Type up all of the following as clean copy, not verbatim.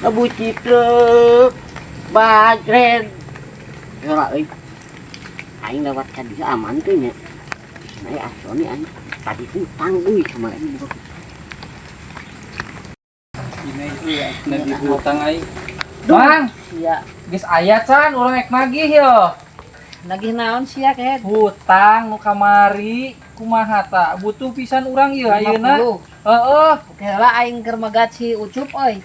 Abu Citra Bajren Yola euy aing lewat ka dieu aman teh nya aya asone aing tadi hutang euy kemarin ini ya nagih hutang aing Bang sia geus aya can urang ek nagih yo Nagih naon sia ket? hutang nu kamari kumaha ta butuh pisan urang ieu ayeuna heeh Heula aing keur megat si Ucup euy.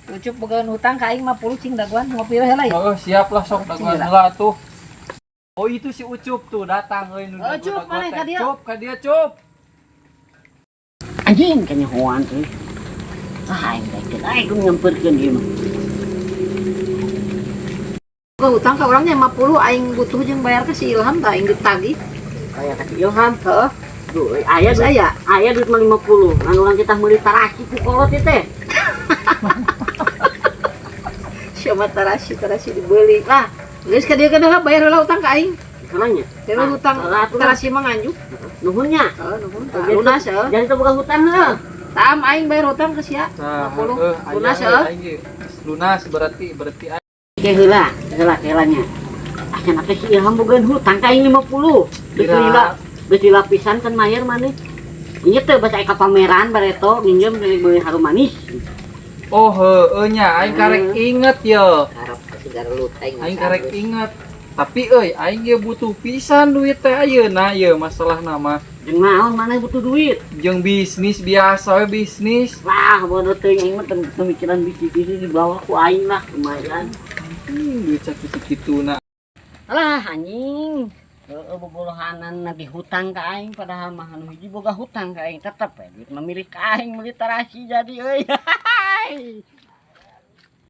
Ucup bogaeun hutang ka aing 50 cing daguan ngopi we heula ya. heeh siap lah sok daguan heula tuh. Oh itu si Ucup tuh datang euy nu Cup, mana ka dia? Cup ka dia Cup. anjing kanya hoan euy aing daekeun aing nyamperkeun ieu mah Gua hutang ka urangnya 50 aing butuh jeung bayar ke si Ilham tah aing ditagih. aya ka Ilham Heeh. duh aya Geus aya. aya duit mah 50 anu urang kita meuli tarasi ku kolot ieu teh Siapa tarasi dibeli. Lah, geus ka dieu kana bayar heula hutang ka aing. salahnya Heula hutang tarasi mah nganjuk. nuhunnya Heeh, nuhun. Lunas heuh. jadi teu boga hutang heula Tam aing bayar hutang ke sia. 50. Lunas heuh. Lunas berarti ke heula nya cenah teh si Ilham bogaeun hutang ka aing 50 geus dilapisan kan mayar maneh ieu teh baca ka pameran bareto minjem dari beureun harum manis oh heueuh nya aing karek inget yo harap segala luteng aing karek inget tapi euy aing ge butuh pisan duit teh ayeuna ieu masalah nama jeung naon maneh butuh duit jeung bisnis biasa we bisnis lah bodoh teuing aing mah pemikiran bisi-bisi dibawa ku aing lah lumayan duit sakitu-kituna alah anjing heueuh bobolohanan nagih hutang ka aing padahal mah anu hiji boga hutang ka aing tetep we duit mah milik aing meuli tarasi jadi euy